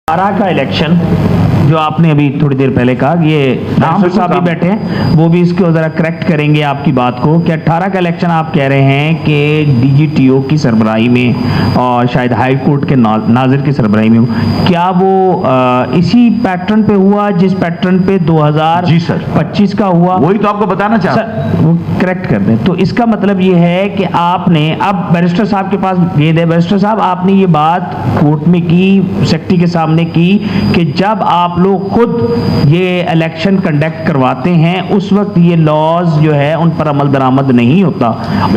आरा का इलेक्शन जो आपने अभी थोड़ी देर पहले कहा, ये राम साहब भी बैठे हैं, वो भी इसको जरा करेक्ट करेंगे आपकी बात को कि 18 का इलेक्शन आप कह रहे हैं कि डीजीटीओ की सरबराही में और शायद हाई कोर्ट के नाजिर की सरबराही में, क्या वो इसी पैटर्न पे हुआ जिस पैटर्न पे 2025 का हुआ? वही तो आपको बताना चाह सर वो करेक्ट कर दें। तो इसका मतलब ये है कि आपने, अब बैरिस्टर साहब के पास गेंद है, बैरिस्टर साहब आपने ये बात कोर्ट में की, सेक्रेटरी के सामने की कि जब आप लोग खुद ये इलेक्शन कंडक्ट करवाते हैं उस वक्त ये लॉज जो है उन पर अमल दरामद नहीं होता,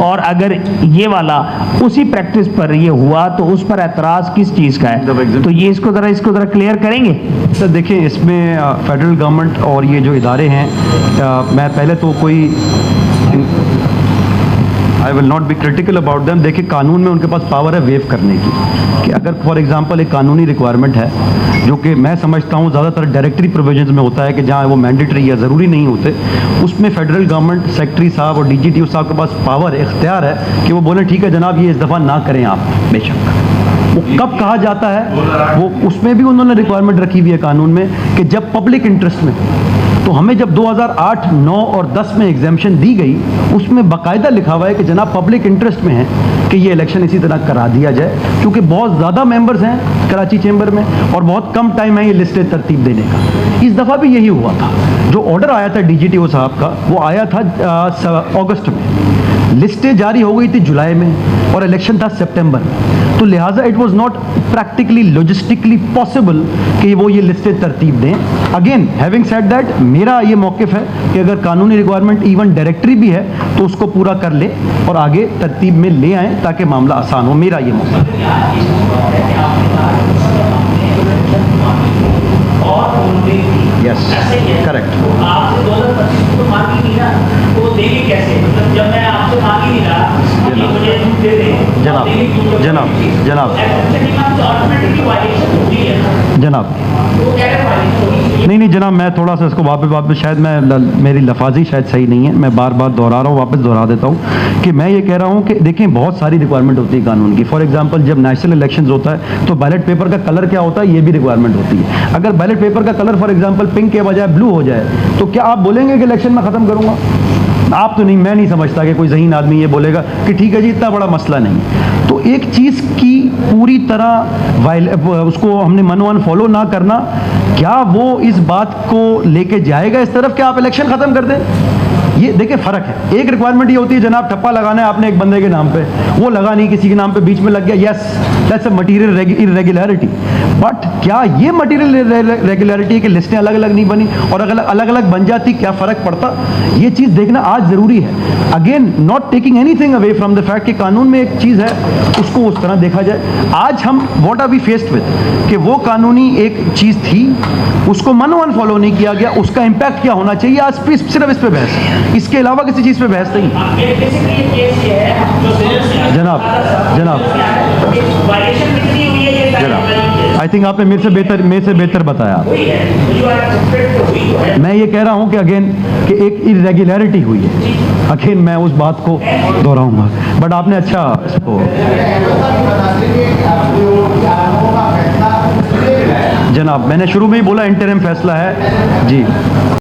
और अगर ये वाला उसी प्रैक्टिस पर ये हुआ तो उस पर एतराज किस चीज का है? तो ये इसको जरा क्लियर करेंगे सर। देखिए, इसमें फेडरल गवर्नमेंट और ये जो इदारे हैं, मैं पहले तो कोई I will not be critical about them. देखिए, कानून में उनके पास पावर है वेव करने की, कि अगर फॉर एग्जांपल एक कानूनी रिक्वायरमेंट है जो कि मैं समझता हूँ ज़्यादातर डायरेक्टरी प्रोविजंस में होता है कि जहाँ वो मैंडेटरी या ज़रूरी नहीं होते, उसमें फेडरल गवर्नमेंट सेक्रेटरी साहब और डीजीटीओ साहब के पास पावर इख्तियार है कि वो बोलें ठीक है जनाब ये इस दफ़ा ना करें आप। बेशक वो कब कहा जाता है, वो उसमें भी उन्होंने रिक्वायरमेंट रखी हुई है कानून में कि जब पब्लिक इंटरेस्ट में। तो हमें जब 2008, 9 और 10 में एग्जाम्शन दी गई, उसमें बाकायदा लिखा हुआ है कि जनाब पब्लिक इंटरेस्ट में है कि ये इलेक्शन इसी तरह करा दिया जाए, क्योंकि बहुत ज़्यादा मेंबर्स हैं कराची चैम्बर में और बहुत कम टाइम है ये लिस्टें तरतीब देने का। इस दफ़ा भी यही हुआ था। जो ऑर्डर आया था डीजीटीओ साहब का, वो आया था अगस्त में, लिस्टें जारी हो गई थी जुलाई में और इलेक्शन था सितंबर में। तो लिहाजा it was not practically logistically possible कि वो ये लिस्टें तरतीब दें। अगेन हैविंग सेड दैट, मेरा ये मौक़िफ़ है कि अगर कानूनी रिक्वायरमेंट इवन डायरेक्टरी भी है तो उसको पूरा कर ले और आगे तरतीब में ले आएँ ताकि मामला आसान हो। मेरा ये मौक़िफ़ है। Yes, correct. आपसे 2025 को मांगी नहीं ना, तो देंगे कैसे? मतलब जब मैं आपसे मांगी नहीं रहा कि मुझे दूध दे दें, जनाब ऑटोमेटिकली वायलेशन होती है जनाब। तो क्या है वायलेशन? नहीं जनाब, मैं थोड़ा सा इसको वापस शायद मेरी लफाजी शायद सही नहीं है, मैं बार बार दोहरा रहा हूँ, वापस दोहरा देता हूँ कि मैं ये कह रहा हूँ कि देखें बहुत सारी रिक्वायरमेंट होती है कानून की। फॉर एग्जांपल जब नेशनल इलेक्शंस होता है तो बैलेट पेपर का कलर क्या होता है ये भी रिक्वायरमेंट होती है। अगर बैलेट पेपर का कलर फॉर एग्जांपल पिंक के बजाय ब्लू हो जाए तो क्या आप बोलेंगे कि इलेक्शन में ख़त्म करूँगा? आप तो नहीं, मैं नहीं समझता कि कोई ज़हीन आदमी ये बोलेगा कि ठीक है जी इतना बड़ा मसला नहीं। तो एक चीज़ की पूरी तरह उसको हमने मनोवन फॉलो ना करना, क्या वो इस बात को लेके जाएगा इस तरफ कि आप इलेक्शन ख़त्म कर दें? ये देखिए फ़र्क है। एक रिक्वायरमेंट ये होती है जनाब ठप्पा लगाना है आपने एक बंदे के नाम पे, वो लगा नहीं, किसी के नाम पे बीच में लग गया, yes that's a material irregularity. But क्या ये मटीरियल रेगुलरिटी है कि लिस्टें अलग अलग नहीं बनी और अलग अलग बन जाती, क्या फ़र्क पड़ता? ये चीज़ देखना आज ज़रूरी है। Again not taking anything away from the fact कि कानून में एक चीज़ है उसको उस तरह देखा जाए। आज हम what are we faced with कि वो कानूनी एक चीज़ थी उसको मनोवन फॉलो नहीं किया गया, उसका इम्पैक्ट क्या होना चाहिए, आज सिर्फ इस पे बहस है, इसके अलावा किसी चीज़ पे बहस नहीं। जनाब आई थिंक आपने मेरे से बेहतर बताया। मैं ये कह रहा हूँ कि अगेन कि एक इरेगुलरिटी हुई है, अगेन मैं उस बात को दोहराऊंगा, बट आपने अच्छा इसको जनाब मैंने शुरू में ही बोला इंटरिम फैसला है जी।